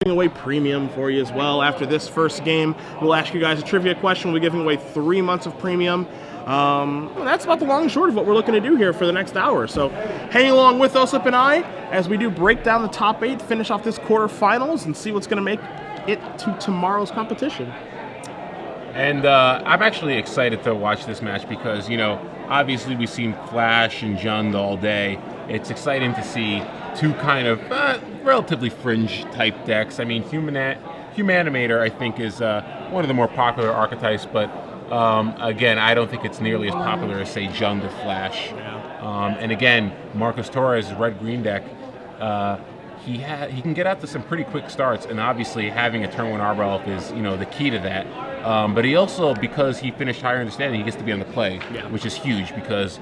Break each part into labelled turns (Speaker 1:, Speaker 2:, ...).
Speaker 1: away premium for you as well. After this first game, we'll ask you guys a trivia question. We'll be giving away 3 months of premium. That's about the long and short of what we're looking to do here for the next hour. So hang along with us and I as we do break down the top 8, finish off this quarterfinals, and see what's going to make it to tomorrow's competition.
Speaker 2: And I'm actually excited to watch this match because, obviously we've seen Flash and Jund all day. It's exciting to see two kind of relatively fringe type decks. I mean, Humanimator, I think, is one of the more popular archetypes, but again, I don't think it's nearly as popular as, say, Jund or Flash.
Speaker 1: Yeah.
Speaker 2: And again, Marcus Torrez' red-green deck, he can get out to some pretty quick starts, and obviously having a turn 1 Arbor Elf is, the key to that. But he also, because he finished higher in the standing, he gets to be on the play, which is huge because,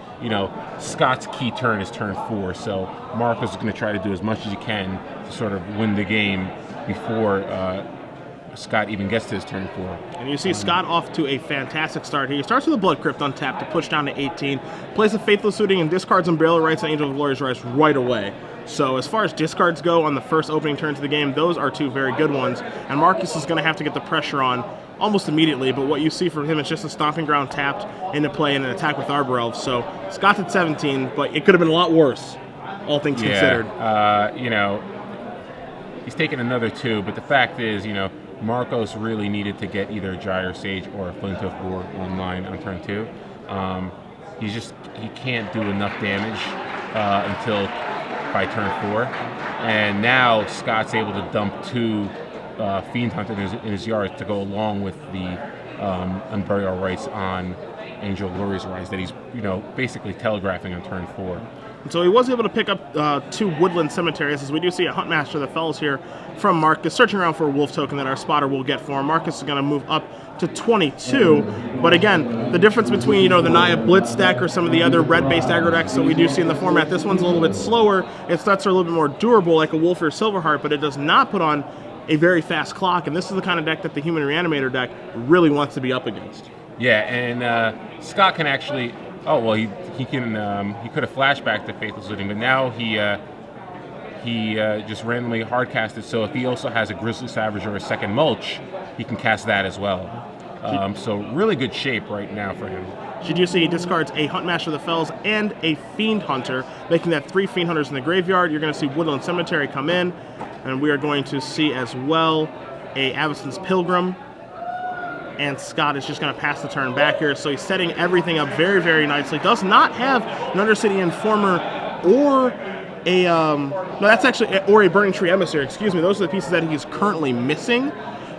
Speaker 2: Scott's key turn is turn 4, so Marcus is going to try to do as much as he can to sort of win the game before Scott even gets to his turn 4.
Speaker 1: And you see Scott off to a fantastic start here. He starts with a Blood Crypt untapped to push down to 18, plays a Faithless Looting and discards Umbrella Rights and Angel of Glorious Rise right away. So as far as discards go on the first opening turns of the game, those are 2 very good ones. And Marcus is going to have to get the pressure on almost immediately, but what you see from him is just a Stomping Ground tapped into play and an attack with Arbor Elves. So Scott's at 17, but it could have been a lot worse, all things considered.
Speaker 2: He's taken another 2, but the fact is, Marcos really needed to get either a Gyre Sage or a Flinthoof Boar online on turn 2. He can't do enough damage until by turn 4, and now Scott's able to dump 2 Fiend Hunter in his yard to go along with the Unburial Rights on Angel of Glorious Rise that he's basically telegraphing on turn 4.
Speaker 1: And so he was able to pick up 2 Woodland Cemeteries, as we do see a Huntmaster that falls here from Marcus, searching around for a Wolf token that our spotter will get for him. Marcus is going to move up to 22, but again, the difference between, the Naya Blitz deck or some of the other red-based aggro decks that we do see in the format, this one's a little bit slower. Its threats are a little bit more durable, like a Wolf or Silverheart, but it does not put on a very fast clock, and this is the kind of deck that the Human Reanimator deck really wants to be up against.
Speaker 2: Yeah, and Scott can actually... Oh, well, he could have flashbacked to Faithless Looting, but now he just randomly hardcasted, so if he also has a Grizzly Savage or a second Mulch, he can cast that as well. So really good shape right now for him.
Speaker 1: Should you see he discards a Huntmaster of the Fells and a Fiend Hunter, making that 3 Fiend Hunters in the graveyard. You're going to see Woodland Cemetery come in, and we are going to see as well a Avacyn's Pilgrim. And Scott is just going to pass the turn back here, so he's setting everything up very, very nicely. Does not have an Undercity Informer or a Burning Tree Emissary, excuse me. Those are the pieces that he's currently missing.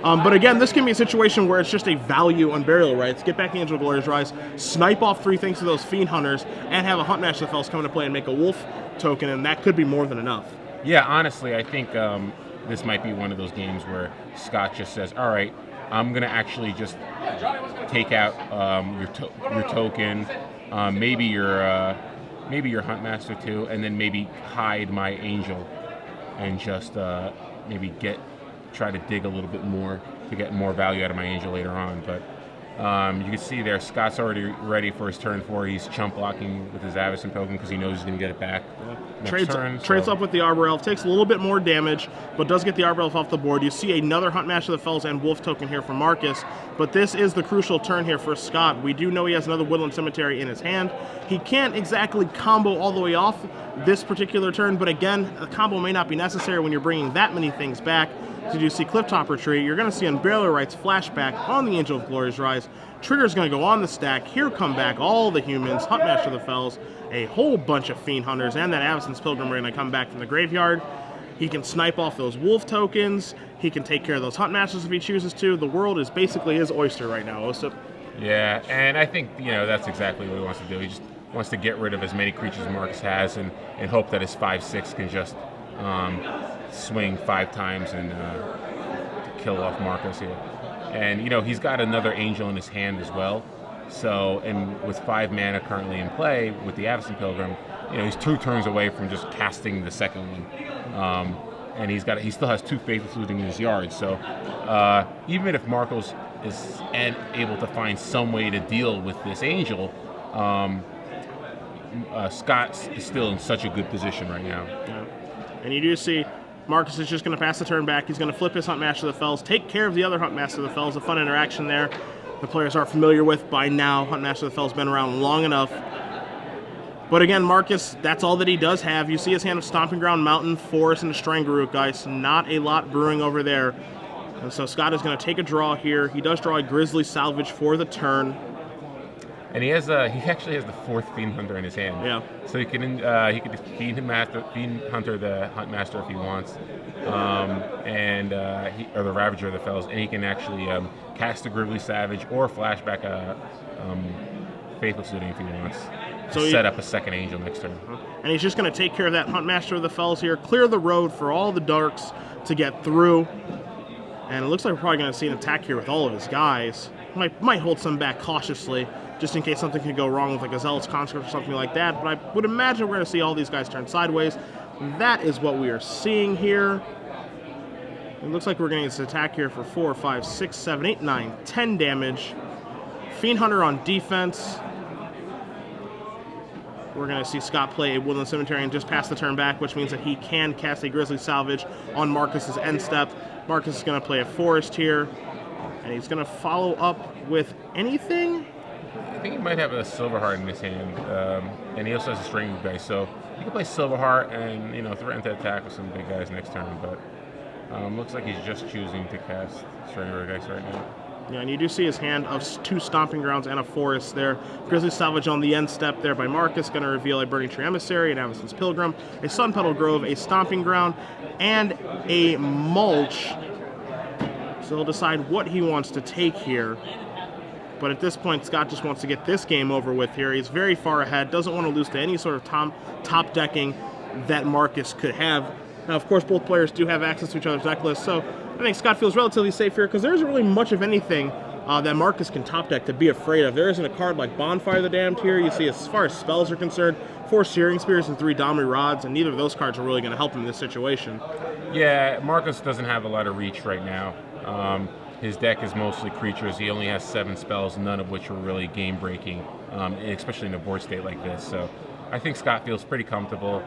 Speaker 1: But again, this can be a situation where it's just a value on Burial Rights. Get back the Angel of Glorious Rise, snipe off 3 things to those Fiend Hunters, and have a Huntmaster of the Fells come into play and make a Wolf token, and that could be more than enough.
Speaker 2: Yeah, honestly, I think this might be one of those games where Scott just says, all right, I'm going to actually just take out your token, maybe your Huntmaster too, and then maybe hide my Angel and just maybe try to dig a little bit more to get more value out of my Angel later on. But you can see there, Scott's already ready for his turn 4. He's chump blocking with his Avacyn token because he knows he's going to get it back.
Speaker 1: Trades up with the Arbor Elf, takes a little bit more damage, but does get the Arbor Elf off the board. You see another Huntmaster of the Fells and Wolf token here from Marcus, but this is the crucial turn here for Scott. We do know he has another Woodland Cemetery in his hand. He can't exactly combo all the way off this particular turn, but again, a combo may not be necessary when you're bringing that many things back. So you see Clifftop Retreat, you're going to see Unburial Rights flashback on the Angel of Glorious Rise. Trigger's going to go on the stack. Here come back all the humans, Huntmaster of the Fells, a whole bunch of Fiend Hunters, and that Avacyn's Pilgrim are going to come back from the graveyard. He can snipe off those Wolf tokens. He can take care of those Huntmasters if he chooses to. The world is basically his oyster right now, Osip.
Speaker 2: Yeah, and I think, that's exactly what he wants to do. He just wants to get rid of as many creatures as Marcus has and hope that his 5/6 can just swing 5 times and kill off Marcus here. And, he's got another Angel in his hand as well. So, and with 5 mana currently in play with the Avacyn Pilgrim, he's 2 turns away from just casting the second one. And he still has 2 Faithless Looting in his yard. So, even if Marcos is able to find some way to deal with this Angel, Scott is still in such a good position right now.
Speaker 1: Yeah. And you do see Marcus is just going to pass the turn back. He's going to flip his Hunt Master of the Fells, take care of the other Hunt Master of the Fells. A fun interaction there the players are familiar with by now. Hunt Master of the Fells been around long enough. But again, Marcus, that's all that he does have. You see his hand of Stomping Ground, Mountain, Forest, and Strangaroo, guys. Not a lot brewing over there. And so Scott is going to take a draw here. He does draw a Grizzly Salvage for the turn.
Speaker 2: And he actually has the 4th Fiend Hunter in his hand.
Speaker 1: Yeah.
Speaker 2: So he can Fiend Hunter the Hunt Master if he wants, or the Ravager of the Fells, and he can actually cast a Grizzly Savage or flashback a Faithless Looting if he wants. So set up a second Angel next turn.
Speaker 1: And he's just going to take care of that Hunt Master of the Fells here, clear the road for all the Darks to get through. And it looks like we're probably going to see an attack here with all of his guys. Might hold some back cautiously, just in case something could go wrong with like a Zealot's Conscript or something like that. But I would imagine we're going to see all these guys turn sideways. That is what we are seeing here. It looks like we're getting this attack here for 4, 5, 6, 7, 8, 9, 10 damage. Fiend Hunter on defense. We're going to see Scott play a Woodland Cemetery and just pass the turn back, which means that he can cast a Grizzly Salvage on Marcus's end step. Marcus is going to play a Forest here, and he's going to follow up with anything?
Speaker 2: I think he might have a Silverheart in his hand, and he also has a String Dice, so he can play Silverheart and, you know, threaten to attack with some big guys next turn, but looks like he's just choosing to cast String Dice right now.
Speaker 1: Yeah, and you do see his hand of 2 Stomping Grounds and a Forest there. Grizzly Salvage on the end step there by Marcus, going to reveal a Burning Tree Emissary, an Avacyn's Pilgrim, a Sun Petal Grove, a Stomping Ground, and a Mulch. So he'll decide what he wants to take here. But at this point, Scott just wants to get this game over with here. He's very far ahead, doesn't want to lose to any sort of top decking that Marcus could have. Now, of course, both players do have access to each other's deck lists, so I think Scott feels relatively safe here because there isn't really much of anything that Marcus can top deck to be afraid of. There isn't a card like Bonfire the Damned here. You see, as far as spells are concerned, 4 Searing Spears and 3 Domri Rods, and neither of those cards are really going to help him in this situation. Yeah,
Speaker 2: Marcus doesn't have a lot of reach right now. His deck is mostly creatures. He only has 7 spells, none of which are really game-breaking, especially in a board state like this. So I think Scott feels pretty comfortable.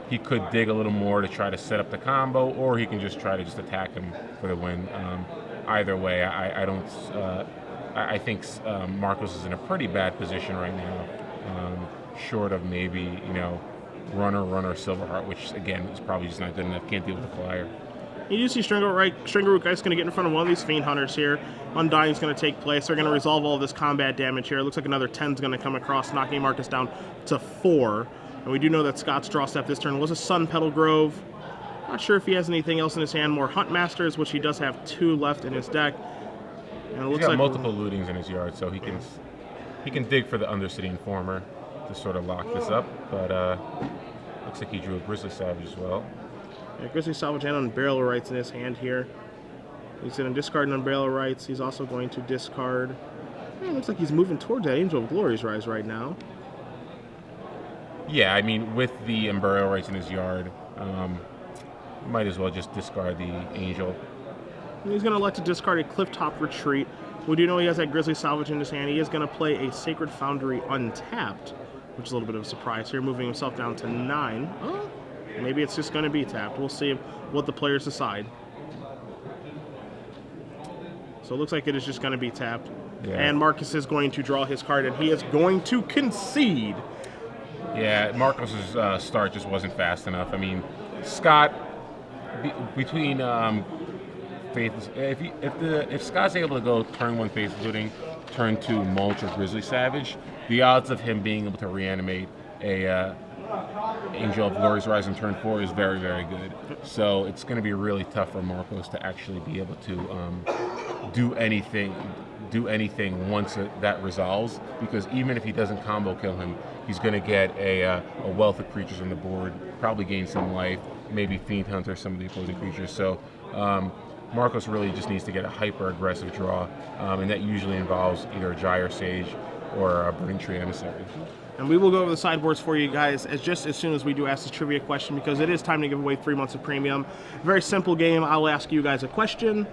Speaker 2: He could dig a little more to try to set up the combo, or he can just try to just attack him for the win. Either way, I think Marcos is in a pretty bad position right now, short of maybe, you know, runner Silverheart, which again is probably just not good enough. Can't deal with the flyer.
Speaker 1: You do see Strangaroo Guy's going to get in front of one of these Fiend Hunters here. Undying is going to take place. They're going to resolve all of this combat damage here. It looks like another 10 is going to come across, knocking Marcus down to 4. And we do know that Scott's draw step this turn was a Sun Petal Grove. Not sure if he has anything else in his hand. More Hunt Masters, which he does have 2 left in his deck. And it looks
Speaker 2: He's got
Speaker 1: like
Speaker 2: multiple lootings in his yard, so he can dig for the Undercity Informer to sort of lock this up. But looks like he drew a Grizzly Savage as well.
Speaker 1: Yeah, Grizzly Salvage and Unburial Rights in his hand here. He's going to discard an Unburial Rights. He's also going to discard... It looks like he's moving towards that Angel of Glory's Rise right now.
Speaker 2: Yeah, I mean, with the Unburial Rights in his yard, might as well just discard the Angel.
Speaker 1: And he's going to elect to discard a Clifftop Retreat. We do know he has that Grizzly Salvage in his hand. He is going to play a Sacred Foundry untapped, which is a little bit of a surprise here, moving himself down to 9. Oh, maybe it's just going to be tapped. We'll see what the players decide. So it looks like it is just going to be tapped. Yeah. And Marcus is going to draw his card, and he is going to concede.
Speaker 2: Yeah, Marcos's start just wasn't fast enough. I mean, Scott, between Faith, if Scott's able to go turn 1 Faith Looting, turn 2 Mulch or Grizzly Savage, the odds of him being able to reanimate a Angel of Glory's Rise in turn 4 is very, very good. So it's going to be really tough for Marcos to actually be able to do anything once that resolves, because even if he doesn't combo kill him, he's going to get a wealth of creatures on the board, probably gain some life, maybe Fiend Hunter some of the opposing creatures. So Marcos really just needs to get a hyper-aggressive draw, and that usually involves either a Gyre Sage or a Burning Tree Emissary.
Speaker 1: And we will go over the sideboards for you guys just as soon as we do ask this trivia question, because it is time to give away 3 months of premium. Very simple game. I'll ask you guys a question.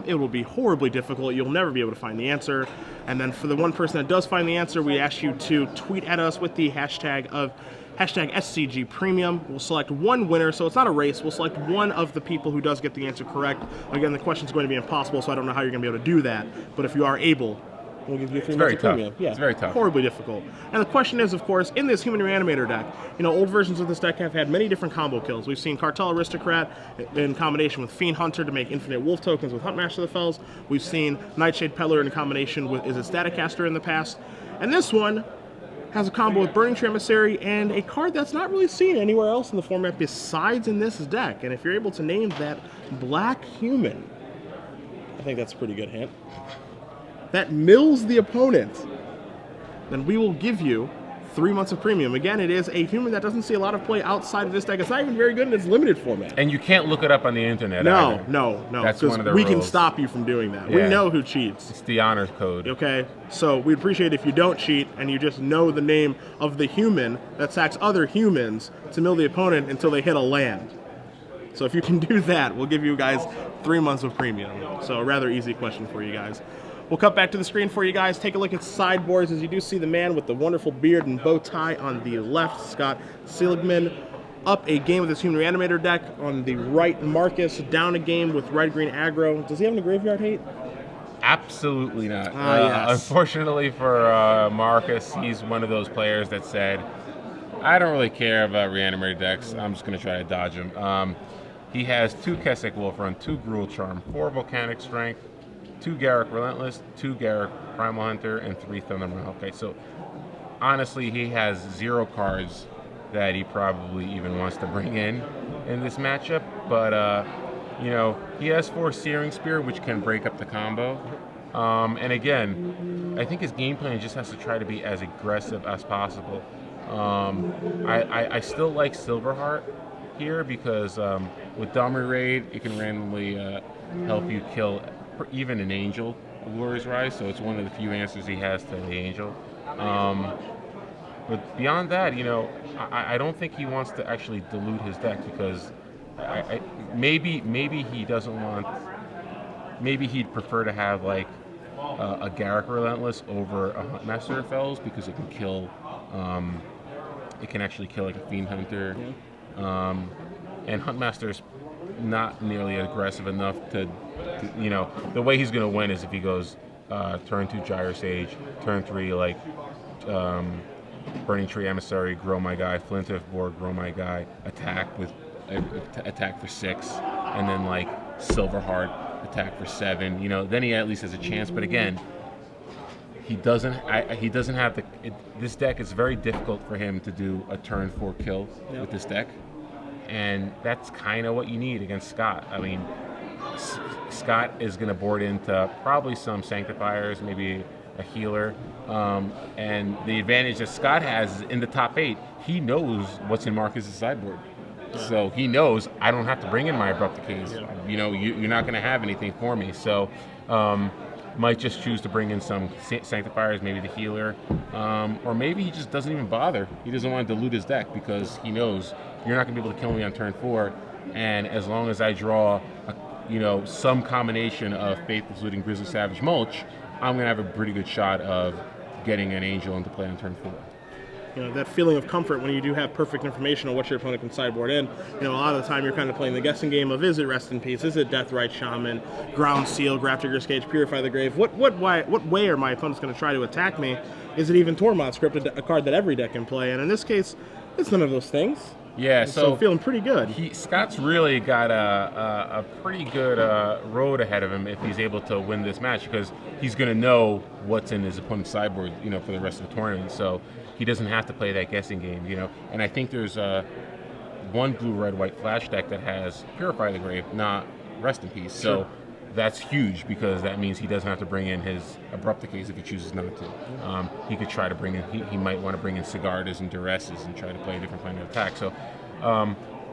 Speaker 1: It will be horribly difficult. You'll never be able to find the answer. And then for the one person that does find the answer, we ask you to tweet at us with the hashtag of hashtag SCG Premium. We'll select one winner, so it's not a race. We'll select one of the people who does get the answer correct. Again, the question's going to be impossible, so I don't know how you're going to be able to do that. But if you are able, we'll give you 3 months of premium. Yeah,
Speaker 2: it's very tough.
Speaker 1: Horribly difficult. And the question is, of course, in this Human Reanimator deck, you know, old versions of this deck have had many different combo kills. We've seen Cartel Aristocrat in combination with Fiend Hunter to make infinite wolf tokens with Huntmaster of the Fells. We've seen Nightshade Peddler in combination with Is it Staticaster in the past. And this one has a combo with Burning Tree Emissary and a card that's not really seen anywhere else in the format besides in this deck. And if you're able to name that Black Human, I think that's a pretty good hint, that mills the opponent, then we will give you 3 months of premium. Again, it is a human that doesn't see a lot of play outside of this deck. It's not even very good in its limited format.
Speaker 2: And you can't look it up on the internet.
Speaker 1: No,
Speaker 2: either.
Speaker 1: no.
Speaker 2: That's one of the
Speaker 1: we
Speaker 2: rules.
Speaker 1: can stop you from doing that.
Speaker 2: Yeah.
Speaker 1: We know who cheats.
Speaker 2: It's the honor code.
Speaker 1: Okay, so we'd appreciate if you don't cheat and you just know the name of the human that sacks other humans to mill the opponent until they hit a land. So if you can do that, we'll give you guys 3 months of premium. So a rather easy question for you guys. We'll cut back to the screen for you guys. Take a look at sideboards as you do see the man with the wonderful beard and bow tie on the left, Scott Seligman. Up a game with his Human Reanimator deck. On the right, Marcus. Down a game with red-green aggro. Does he have any graveyard hate?
Speaker 2: Absolutely not.
Speaker 1: Yes.
Speaker 2: Unfortunately for Marcus, he's one of those players that said, I don't really care about Reanimator decks. I'm just going to try to dodge him. He has 2 Kessig Wolf Run, 2 Gruul Charm, 4 Volcanic Strength, 2 Garruk Relentless, 2 Garruk Primal Hunter, and 3 Thundermaw. Okay, so honestly, he has 0 cards that he probably even wants to bring in this matchup. But, you know, he has 4 Searing Spear, which can break up the combo. And again, I think his game plan just has to try to be as aggressive as possible. I still like Silverheart here because with Domri Raid, it can randomly help you kill even an Angel of Glorious Rise, so it's one of the few answers he has to the Angel. But beyond that, you know, I don't think he wants to actually dilute his deck because maybe he doesn't want, maybe he'd prefer to have like a Garruk Relentless over a Huntmaster of Fells because it can kill, it can actually kill like a Fiend Hunter. And Huntmaster's not nearly aggressive enough to, you know, the way he's going to win is if he goes turn 2 Gyro Sage, turn 3 like Burning Tree Emissary, grow my guy, Flintiff board, grow my guy, attack for 6, and then like Silverheart, attack for 7. You know, then he at least has a chance. But again, he doesn't have the. This deck is very difficult for him to do a turn 4 kill with this deck. And that's kind of what you need against Scott. I mean, Scott is going to board into probably some Sanctifiers, maybe a healer. And the advantage that Scott has is in the top 8, he knows what's in Marcus's sideboard. So he knows I don't have to bring in my Abrupt Decays. You know, you're not going to have anything for me. So might just choose to bring in some Sanctifiers, maybe the healer. Or maybe he just doesn't even bother. He doesn't want to dilute his deck because he knows you're not going to be able to kill me on turn 4, and as long as I draw, some combination of Faithless Looting, Grizzly Savage, Mulch, I'm going to have a pretty good shot of getting an Angel into play on turn 4.
Speaker 1: You know, that feeling of comfort when you do have perfect information on what your opponent can sideboard in. You know, a lot of the time you're kind of playing the guessing game of, is it Rest in Peace, is it Deathrite Shaman, Ground Seal, Grafdigger's Cage, Purify the Grave? What way are my opponents going to try to attack me? Is it even Tormod Script, a card that every deck can play? And in this case, it's none of those things.
Speaker 2: Yeah,
Speaker 1: so feeling pretty good.
Speaker 2: Scott's really got a pretty good road ahead of him if he's able to win this match, because he's going to know what's in his opponent's sideboard, for the rest of the tournament. So he doesn't have to play that guessing game, And I think there's one blue, red, white flash deck that has Purify the Grave, not Rest in Peace. So that's huge because that means he doesn't have to bring in his Abrupt Decays if he chooses not to. He could try to bring in, he might want to bring in Sigardas and Duresses and try to play a different plan of attack. So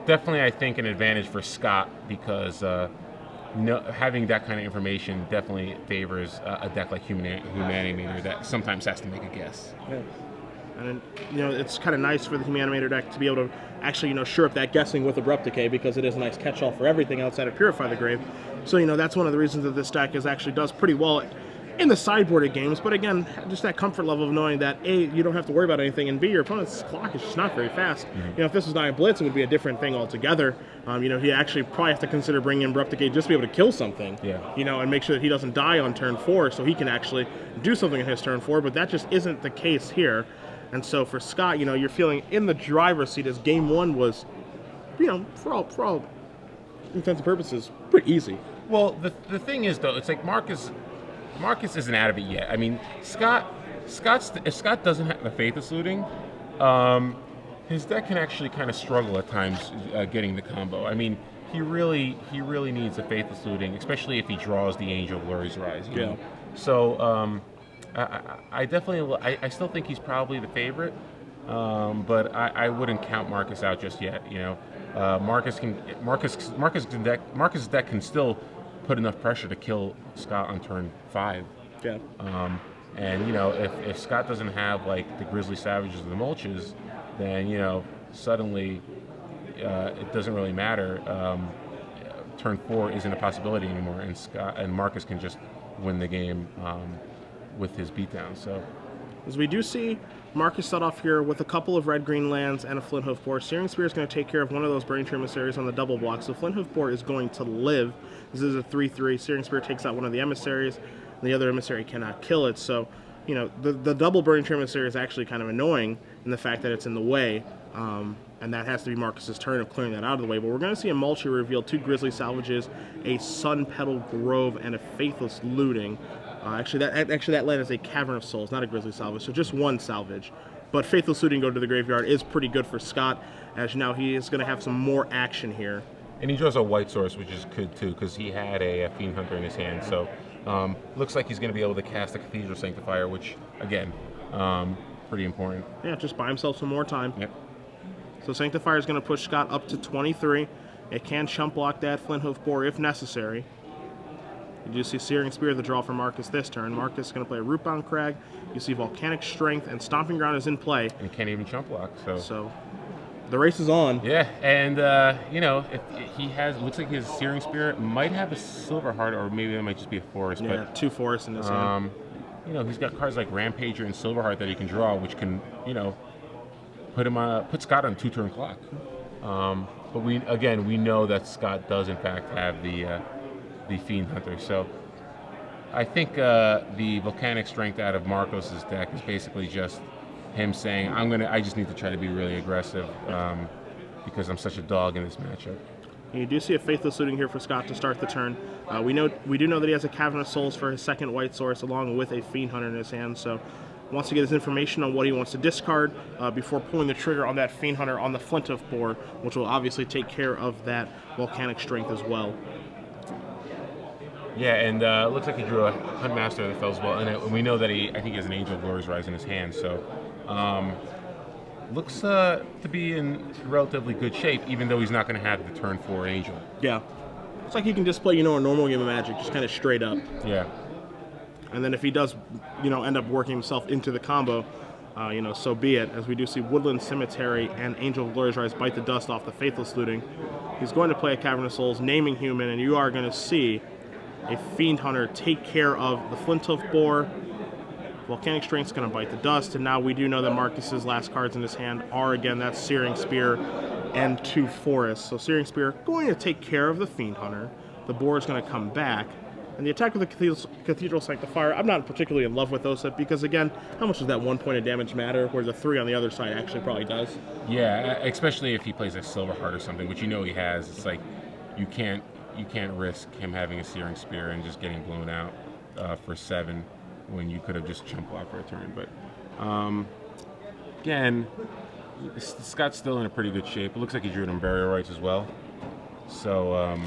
Speaker 2: definitely I think an advantage for Scott because having that kind of information definitely favors a deck like Human Reanimator that sometimes has to make a guess.
Speaker 1: Yeah. And it's kind of nice for the Human Reanimator deck to be able to actually, shore up that guessing with Abrupt Decay because it is a nice catch-all for everything outside of Purify the Grave. So, that's one of the reasons that this deck actually does pretty well in the sideboarded games, but again, just that comfort level of knowing that A, you don't have to worry about anything, and B, your opponent's clock is just not very fast. You know, if this was not a blitz, it would be a different thing altogether. You know, he actually probably has to consider bringing in Brupticate just to be able to kill something. You know, and make sure that he doesn't die on turn 4, so he can actually do something in his turn 4. But that just isn't the case here. And so for Scott, you know, you're feeling in the driver's seat as game 1 was, you know, for all intents and purposes, pretty easy.
Speaker 2: Well, the thing is though, it's like Marcus isn't out of it yet. I mean, if Scott doesn't have the Faithless Looting, his deck can actually kind of struggle at times getting the combo. I mean, he really needs a Faithless Looting, especially if he draws the Angel Glory's Rise. You know? So I definitely I still think he's probably the favorite, but I wouldn't count Marcus out just yet. You know, Marcus's deck can still put enough pressure to kill Scott on turn 5. And you know, if Scott doesn't have like the Grizzly Savages or the Mulches, then you know suddenly it doesn't really matter. Turn 4 isn't a possibility anymore, and Marcus can just win the game with his beatdown. So,
Speaker 1: as we do see Marcus start off here with a couple of red-green lands and a Flinthoof Boar. Searing Spear is going to take care of one of those Burning Tree Emissaries on the double block, so Flinthoof Boar is going to live. This is a 3/3. Searing Spear takes out one of the emissaries, and the other emissary cannot kill it. So, you know, the double Burning Tree Emissary is actually kind of annoying in the fact that it's in the way, and that has to be Marcus's turn of clearing that out of the way. But we're going to see a Mulchi reveal 2 Grizzly Salvages, a Sun Petal Grove, and a Faithless Looting. Actually, that land is a Cavern of Souls, not a Grizzly Salvage, so just 1 salvage. But Faithless Looting go to the graveyard is pretty good for Scott, as now he is going to have some more action here.
Speaker 2: And he draws a white source, which is good too, because he had a Fiend Hunter in his hand. So looks like he's going to be able to cast a Cathedral Sanctifier, which again, pretty important.
Speaker 1: Yeah, just buy himself some more time.
Speaker 2: Yep.
Speaker 1: So Sanctifier is going to push Scott up to 23. It can chump block that Flinthoof Boar if necessary. You do see Searing Spear, the draw for Marcus this turn. Marcus is going to play a Rootbound Crag. You see Volcanic Strength, and Stomping Ground is in play.
Speaker 2: And can't even chump block. So
Speaker 1: the race is on.
Speaker 2: Yeah, and you know, if he has, it looks like his Searing Spear might have a Silver Heart, or maybe it might just be a Forest.
Speaker 1: Yeah,
Speaker 2: but
Speaker 1: 2 forests in his hand.
Speaker 2: You know, he's got cards like Rampager and Silverheart that he can draw, which can, you know, put Scott on 2-turn clock. But we know that Scott does in fact have the Fiend Hunter. So I think the Volcanic Strength out of Marcos's deck is basically just him saying, I just need to try to be really aggressive because I'm such a dog in this matchup.
Speaker 1: You do see a Faithless Looting here for Scott to start the turn. We do know that he has a Cavern of Souls for his second white source, along with a Fiend Hunter in his hand. So wants to get his information on what he wants to discard before pulling the trigger on that Fiend Hunter on the Flinthoof Boar, which will obviously take care of that Volcanic Strength as well.
Speaker 2: Yeah, and looks like he drew a Huntmaster that fells well, and we know that I think he has an Angel Glory's Rise in his hand. So looks to be in relatively good shape, even though he's not going to have the turn 4 Angel.
Speaker 1: Yeah. It's like he can just play, you know, a normal game of Magic, just kind of straight up.
Speaker 2: Yeah.
Speaker 1: And then if he does, you know, end up working himself into the combo, you know, so be it. As we do see Woodland Cemetery and Angel of Glory's Rise bite the dust off the Faithless Looting. He's going to play a Cavern of Souls, naming human, and you are going to see a Fiend Hunter take care of the Flinthoof Boar. Volcanic Strength's going to bite the dust, and now we do know that Marcus's last cards in his hand are, again, that Searing Spear and 2 forests. So Searing Spear going to take care of the Fiend Hunter. The Boar is going to come back. And the attack with the Cathedral Sanctifier, I'm not particularly in love with those, because again, how much does that 1 point of damage matter, where the 3 on the other side actually probably does?
Speaker 2: Yeah, especially if he plays a Silverheart or something, which you know he has. It's like you can't risk him having a Searing Spear and just getting blown out for 7 when you could have just chump blocked for a turn. But again, Scott's still in a pretty good shape. It looks like he drew an Burial Rites as well. So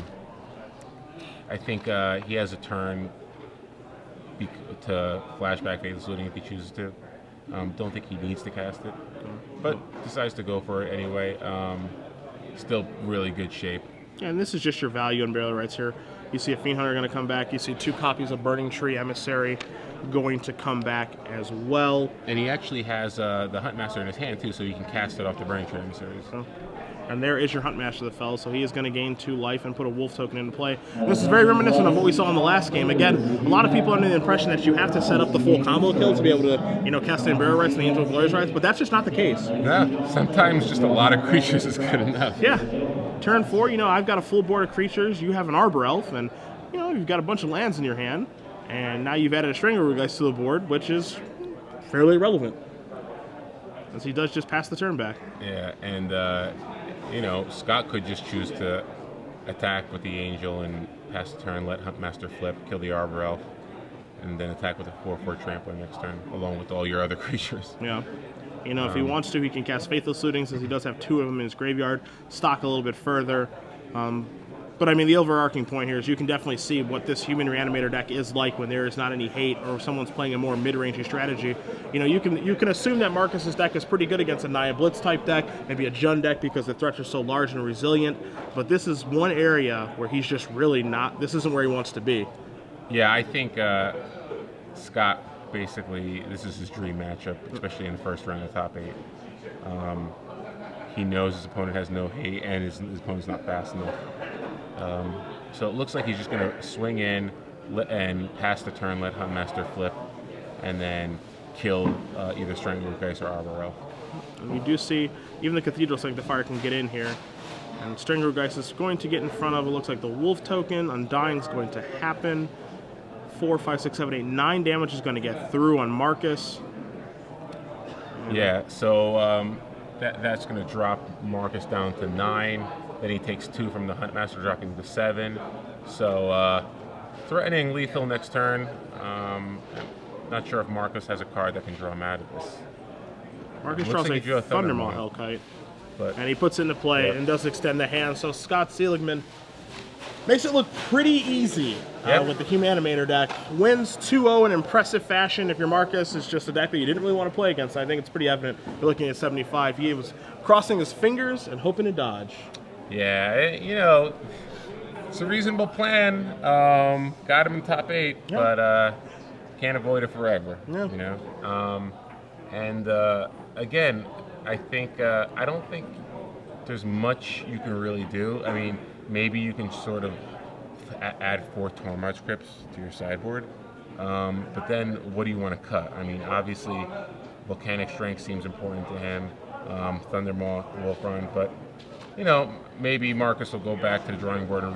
Speaker 2: I think he has a turn to flashback Faithless Looting if he chooses to. Don't think he needs to cast it, but decides to go for it anyway. Still really good shape.
Speaker 1: Yeah, and this is just your value on Burial Rites here. You see a Fiend Hunter going to come back. You see 2 copies of Burning Tree Emissary going to come back as well.
Speaker 2: And he actually has the Huntmaster in his hand too, so he can cast it off the Burning Tree Emissaries.
Speaker 1: And there is your Hunt Master of the Fells, so he is going to gain 2 life and put a Wolf token into play. And this is very reminiscent of what we saw in the last game. Again, a lot of people are under the impression that you have to set up the full combo kill to be able to, cast the Burial Rites and the Angel of Glory's Rites, but that's just not the case.
Speaker 2: No, sometimes just a lot of creatures is good enough.
Speaker 1: Yeah. Turn 4, I've got a full board of creatures, you have an Arbor Elf, and, you've got a bunch of lands in your hand, and now you've added a Strangleroot to the board, which is fairly irrelevant, as he does just pass the turn back.
Speaker 2: Yeah, and, Scott could just choose to attack with the Angel and pass the turn, let Huntmaster flip, kill the Arbor Elf, and then attack with a 4/4 Trampler next turn, along with all your other creatures.
Speaker 1: Yeah. If he wants to, he can cast Faithless Looting, since he does have 2 of them in his graveyard, stock a little bit further. But the overarching point here is you can definitely see what this Human Reanimator deck is like when there is not any hate, or if someone's playing a more mid-rangey strategy. You can assume that Marcus's deck is pretty good against a Naya Blitz type deck, maybe a Jund deck because the threats are so large and resilient. But this is one area where he's just really not. This isn't where he wants to be.
Speaker 2: Yeah, I think Scott basically, this is his dream matchup, especially in the first round of top 8. He knows his opponent has no hate, and his opponent's not fast enough. So it looks like he's just going to swing in and pass the turn, let Huntmaster flip, and then kill either Strangleroot or Arbor Elf.
Speaker 1: And you do see even the Cathedral Sanctifier can get in here. And Strangleroot is going to get in front of it. Looks like the Wolf token. Undying is going to happen. 4, 5, 6, 7, 8, 9 damage is going to get through on Marcus.
Speaker 2: Yeah, so that's going to drop Marcus down to 9. Then he takes 2 from the Huntmaster, dropping to 7. So threatening lethal next turn. Not sure if Marcus has a card that can draw him out of this.
Speaker 1: Marcus draws
Speaker 2: like
Speaker 1: a Thundermaw Hellkite.
Speaker 2: But,
Speaker 1: and he puts it into play and does extend the hand. So Scott Seligman makes it look pretty easy with the Humanimator deck. Wins 2-0 in impressive fashion. If your Marcus is just a deck that you didn't really want to play against, I think it's pretty evident. You're looking at 75. He was crossing his fingers and hoping to dodge.
Speaker 2: Yeah, it's a reasonable plan. Got him in top 8, but can't avoid it forever.
Speaker 1: Yeah.
Speaker 2: And again, I don't think there's much you can really do. I mean, maybe you can sort of add 4 Tormod scripts to your sideboard, but then what do you want to cut? I mean, obviously, Volcanic Strength seems important to him. Thundermaw, Wolf Run, but maybe Marcus will go back to the drawing board and